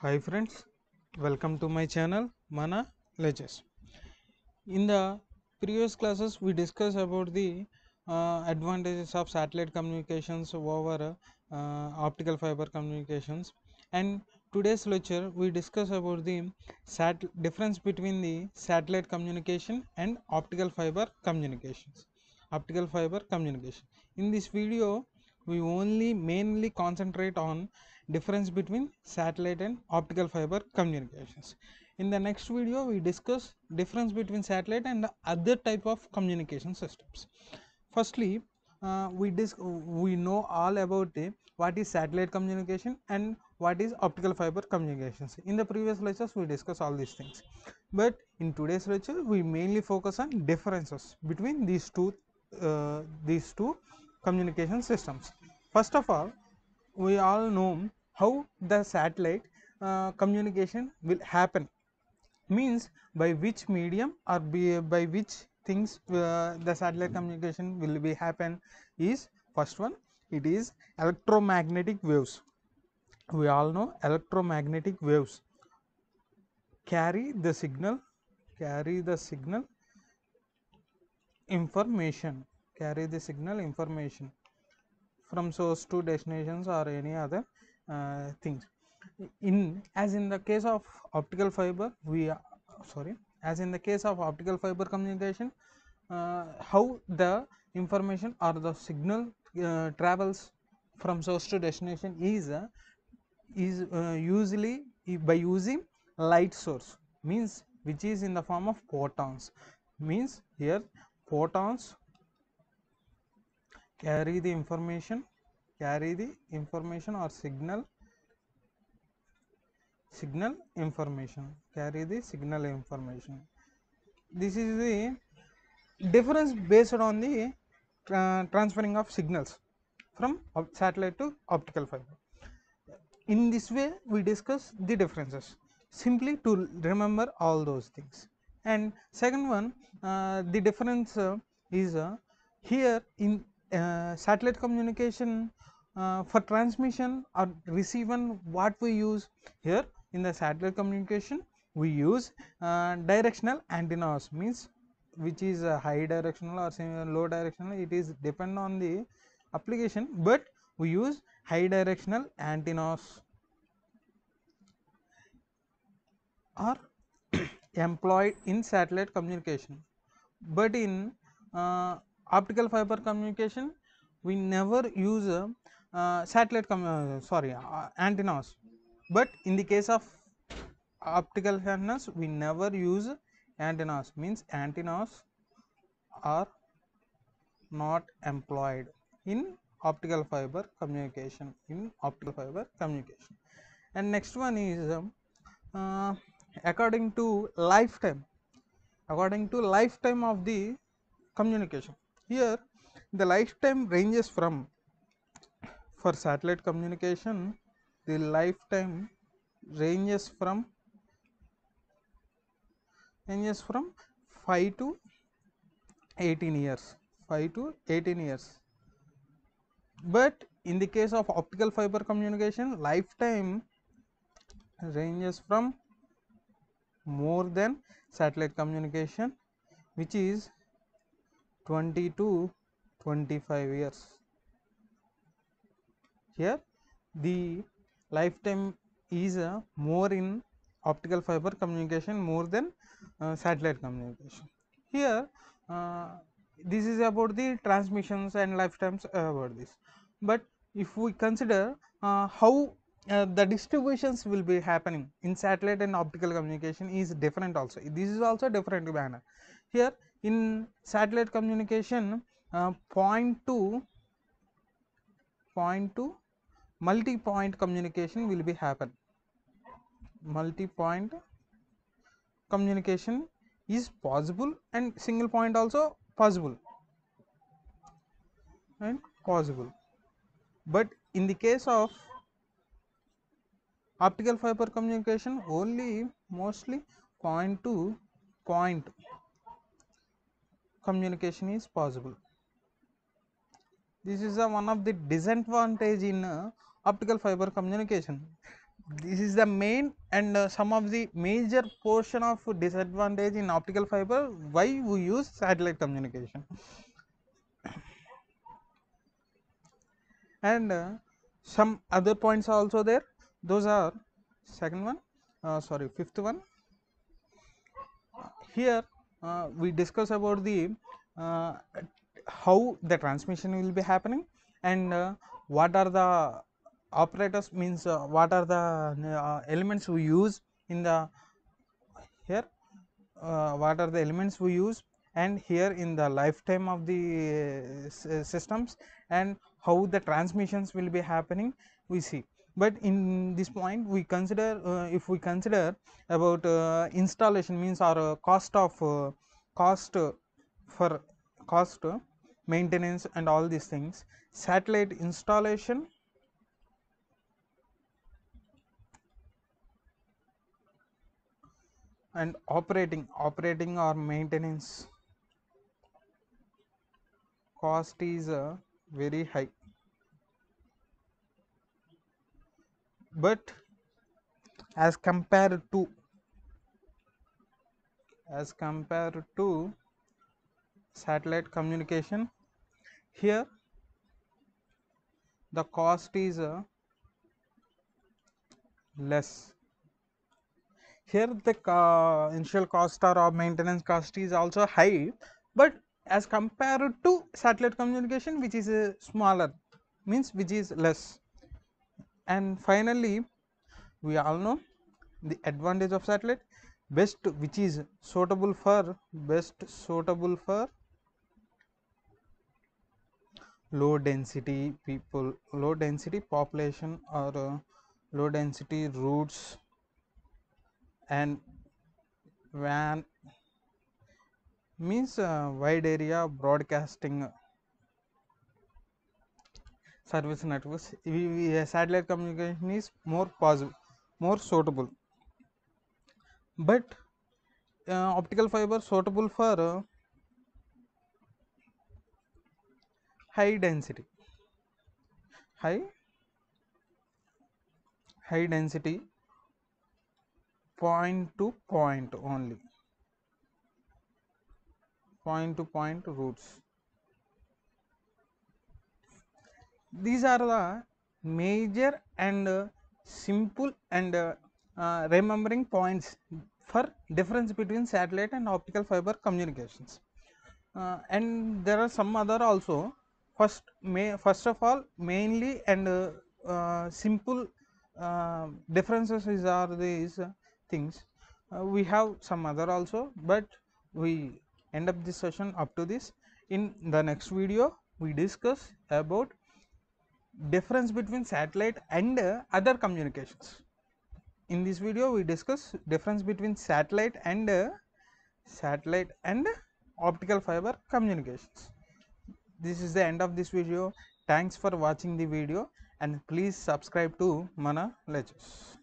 Hi friends, welcome to my channel Mana Lectures. In the previous classes we discussed about the advantages of satellite communications over optical fiber communications, and today's lecture we discuss about the difference between the satellite communication and optical fiber communications. Optical fiber communication. In this video we only mainly concentrate on difference between satellite and optical fiber communications. In the next video we discuss difference between satellite and other type of communication systems. Firstly, we know all about what is satellite communication and what is optical fiber communications. In the previous lectures we discuss all these things, but in today's lecture we mainly focus on differences between these two communication systems. First of all, we all know how the satellite communication will happen, means by which medium or by which things the satellite communication will be happen is, first one, it is electromagnetic waves. We all know electromagnetic waves carry the signal information carry the signal information from source to destinations or any other things. As in the case of optical fiber, as in the case of optical fiber communication, how the information or the signal travels from source to destination is usually by using light source, means which is in the form of photons. Means here photons carry the information or signal information carry the signal information. This is the difference based on the transferring of signals from satellite to optical fiber. In this way we discuss the differences simply to remember all those things. And second one, the difference is here in satellite communication, for transmission or receiving, what we use here in the satellite communication, we use directional antennas, means which is high directional or low directional, it is depend on the application, but we use high directional antennas are employed in satellite communication. But in optical fiber communication we never use antennas. But in the case of optical antennas we never use antennas, means antennas are not employed in optical fiber communication. And next one is uh, according to lifetime of the communication. Here the lifetime ranges from, for satellite communication, the lifetime ranges from 5 to 18 years 5 to 18 years. But in the case of optical fiber communication, lifetime ranges from more than satellite communication, which is 20 to 25 years. Here the lifetime is more in optical fiber communication more than satellite communication. Here this is about the transmissions and lifetimes about this. But if we consider how the distributions will be happening in satellite and optical communication is different also. This is also different manner. Here in satellite communication, point to multi-point communication will be happen. Multi-point communication is possible and single point also possible and possible. But in the case of optical fiber communication, only mostly point to point communication is possible. This is one of the disadvantage in optical fiber communication. this is the main and some of the major portion of disadvantage in optical fiber why we use satellite communication. And some other points are also there. Those are second one, sorry, fifth one. Here we discuss about the uh, how the transmission will be happening, and what are the operators, means what are the elements we use in the here, what are the elements we use, and here in the lifetime of the systems, and how the transmissions will be happening we see. But in this point we consider, if we consider about installation, means or cost of cost for cost maintenance and all these things, satellite installation and operating or maintenance cost is very high. But as compared to satellite communication, here the cost is less. Here the initial cost or maintenance cost is also high, but as compared to satellite communication, which is smaller, means which is less. And finally we all know the advantage of satellite, best which is suitable for low density people, low density population, or low density routes and WAN, means wide area broadcasting service networks. Satellite communication is more possible, more suitable. But optical fiber suitable for high density, high high density point to point only, point to point routes. These are the major and simple and remembering points for difference between satellite and optical fiber communications. And there are some other also. First of all, mainly and simple differences is are these things. We have some other also, but we end up this session up to this. In the next video we discuss about difference between satellite and other communications. In this video we discuss difference between satellite and optical fiber communications. This is the end of this video. Thanks for watching the video, and please subscribe to Mana Lectures.